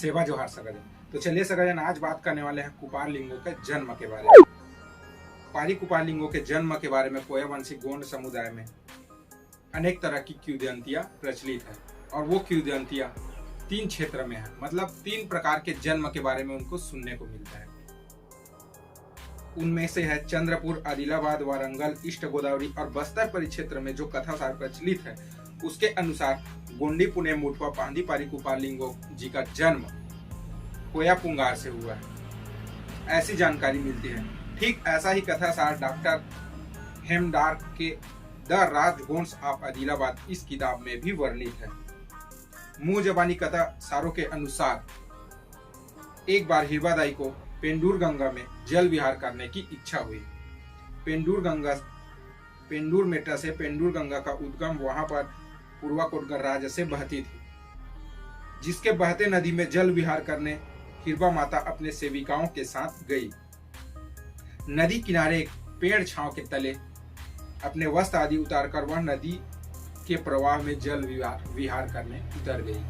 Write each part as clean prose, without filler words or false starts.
सेवा जोहार सगाजन। तो चलिए सगाजन, आज बात करने वाले हैं कुपार लिंगों के जन्म के बारे में। पारी कुपार लिंगों के जन्म के बारे में कोयावंशी गोंड समुदाय में अनेक तरह की किंवदंतियां प्रचलित है और वो किंवदंतियां 3 क्षेत्र में है, मतलब 3 प्रकार के जन्म के बारे में उनको सुनने को मिलता है। उनमें से है चंद्रपुर, आदिलाबाद, वारंगल, ईस्ट गोदावरी और बस्तर परिक्षेत्र में जो कथासार प्रचलित है उसके अनुसार गोंडी पुणे मुठवा पांदी पारी कुपार लिंगो जी का जन्म कोया पुंगार से हुआ है, ऐसी जानकारी मिलती है। ठीक ऐसा ही कथासार डॉक्टर हेमडार्क के द राजवंश ऑफ आदिलाबाद इस किताब में भी वर्णित है। मुंह जबानी कथासारों के अनुसार एक बार हिरवादाई को पेंडूर गंगा में जल विहार करने की इच्छा हुई। पेंडूर मेटा से पेंडूर गंगा का उद्गम वहां पर पूर्वाकोट गणराज्य से बहती थी, जिसके बहते नदी में जल विहार करने हिरवा माता अपने सेविकाओं के साथ गई। नदी किनारे एक पेड़ छांव के तले अपने वस्त्र आदि उतारकर वह नदी के प्रवाह में जल विहार करने उतर गई।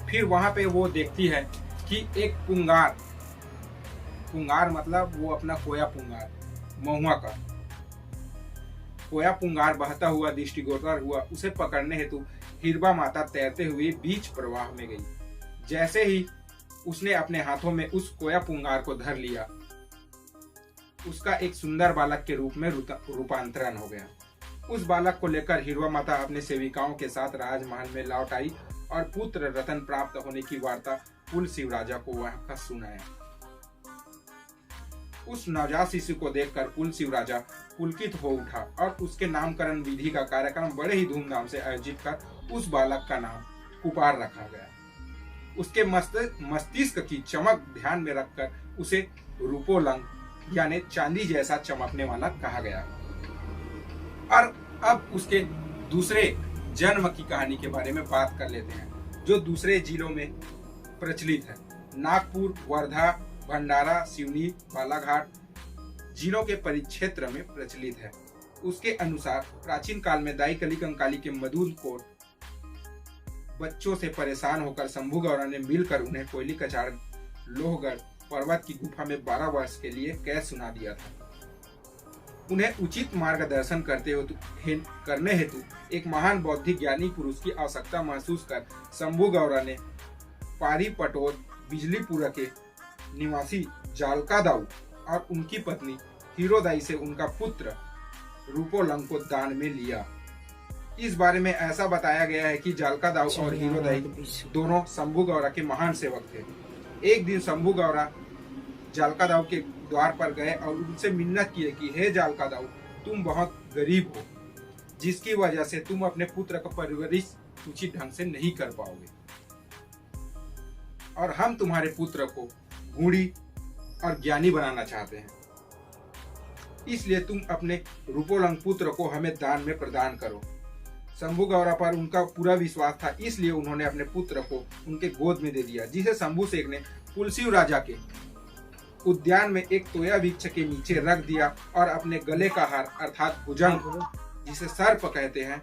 फिर वहां पे वो देखती है कि एक पुंगार मतलब वो अपना कोया पुंगार, महुआ का कोया पुंगार बहता हुआ दृष्टिगोचर हुआ। उसे पकड़ने हेतु हिरवा माता तैरते हुए बीच प्रवाह में गई। जैसे ही उसने अपने हाथों में उस कोया पुंगार को धर लिया, उसका एक सुंदर बालक के रूप में रूपांतरण हो गया। उस बालक को लेकर हिरवा माता अपने सेविकाओं के साथ राजमहल में लौट आई और पुत्र रतन प्राप्त होने की वार्ता पुलसिव राजा को वहां का सुनाया। उस नवजात शिशु को देखकर पुलसिव राजा पुलकित हो उठा और उसके नामकरण विधि का कार्यक्रम बड़े ही धूमधाम से आयोजित कर उस बालक का नाम कुपार रखा गया। उसके मस्तिष्क की चमक ध्यान में रखकर उसे रूपोलंग यानी चांदी जैसा चमकने वाला कहा गया। और अब उसके दूसरे जन्म की कहानी के बारे में बात कर लेते हैं, जो दूसरे जिलों में प्रचलित है। नागपुर, वर्धा, भंडारा, सिवनी, बालाघाट जिलों के परिक्षेत्र में प्रचलित है। उसके अनुसार प्राचीन काल में दाई कली कंकाली के मधुर कोट बच्चों से परेशान होकर शंभू गौरा ने मिलकर उन्हें कोयली कचाड़ लोहगढ़ पर्वत की गुफा में 12 वर्ष के लिए कैद सुना दिया था। उन्हें उचित मार्गदर्शन करने हेतु एक महान बौद्धिक ज्ञानी पुरुष की आवश्यकता महसूस कर शंभू गौरा ने पारी पटोर बिजलीपुरा के निवासी जालका दाऊ और उनकी पत्नी हीरोदाई से उनका पुत्र रूपोलंग को दान में लिया। इस बारे में ऐसा बताया गया है कि जालका दाऊ और हीरोदाई दोनों शंभू गौरा के महान सेवक थे। एक दिन शंभू गौरा जालका दाऊ के द्वार पर गए और उनसे मिन्नत की कि हे जालका दाऊ, तुम बहुत गरीब हो, जिसकी वजह से तुम अपने पुत्र का परवरिश उचित ढंग से नहीं कर पाओगे, और हम तुम्हारे पुत्र को गुणी और ज्ञानी बनाना चाहते हैं। इसलिए तुम अपने रूपोलंग पुत्र को हमें दान में प्रदान करो। शंभू गौरा पर उनका पूरा विश्वास था, इसलिए उन्होंने अपने पुत्र को उनके गोद में दे दिया, जिसे शंभू शेख ने पुलसिव राजा के उद्यान में एक तोया वृक्ष के नीचे रख दिया और अपने गले का हार अर्थात भुजंग, जिसे सर्प कहते हैं,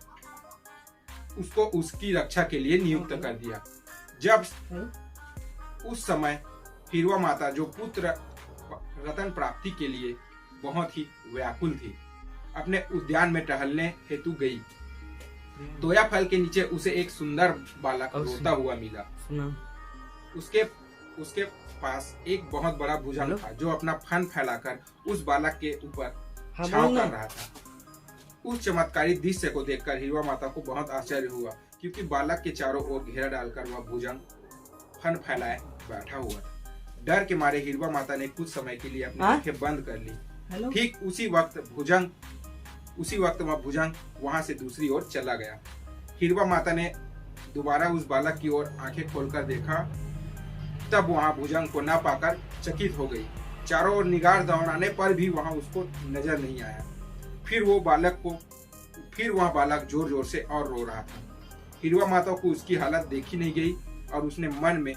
उसको उसकी रक्षा के लिए नियुक्त कर दिया। जब उस समय हिरवा माता, जो पुत्र रतन प्राप्ति के लिए बहुत ही व्याकुल थी, अपने उद्यान में टहलने हेतु गई। तोया फल के नीचे उसे एक सुंदर बालक रोता हुआ मिला। उसके पास एक बहुत बड़ा भुजंग था, जो अपना फन फैलाकर उस बालक के ऊपर छांव कर रहा था। उस चमत्कारी दृश्य को देखकर हिरवा माता को बहुत आश्चर्य हुआ, क्योंकि बालक के चारों ओर घेरा डालकर वह भुजंग फन फैलाए बैठा हुआ था। डर के मारे हिरवा माता ने कुछ समय के लिए अपनी आंखें बंद कर ली। ठीक उसी वक्त वह भुजंग वहां से दूसरी ओर चला गया। हिरवा माता ने दोबारा उस बालक की ओर आंखें खोलकर देखा, तब वहां भुजंग को न पाकर चकित हो गई। चारों ओर निगाह दौड़ाने पर भी वहां उसको नजर नहीं आया। फिर वह बालक जोर जोर से और रो रहा था। हिरवा माता को उसकी हालत देखी नहीं गई और उसके मन में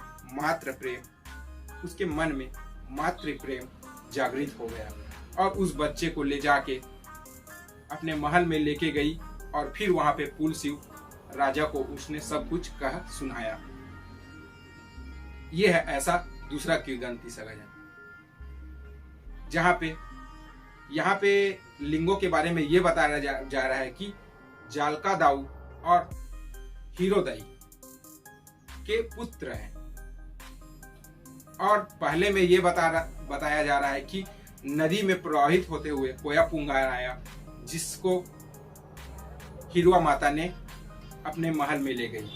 मातृ प्रेम जागृत हो गया और उस बच्चे को ले जाके अपने महल में लेके गई और फिर वहां पे पुलसिव राजा को उसने सब कुछ कह सुनाया। ये है ऐसा दूसरा किंवदंती सगाजन। यहाँ पे लिंगों के बारे में ये बताया जा रहा है कि जालका दाऊ और हीरोदई के पुत्र हैं। और पहले में ये बताया जा रहा है कि नदी में प्रवाहित होते हुए कोया पुंगार आया, जिसको हिरवा माता ने अपने महल में ले गई।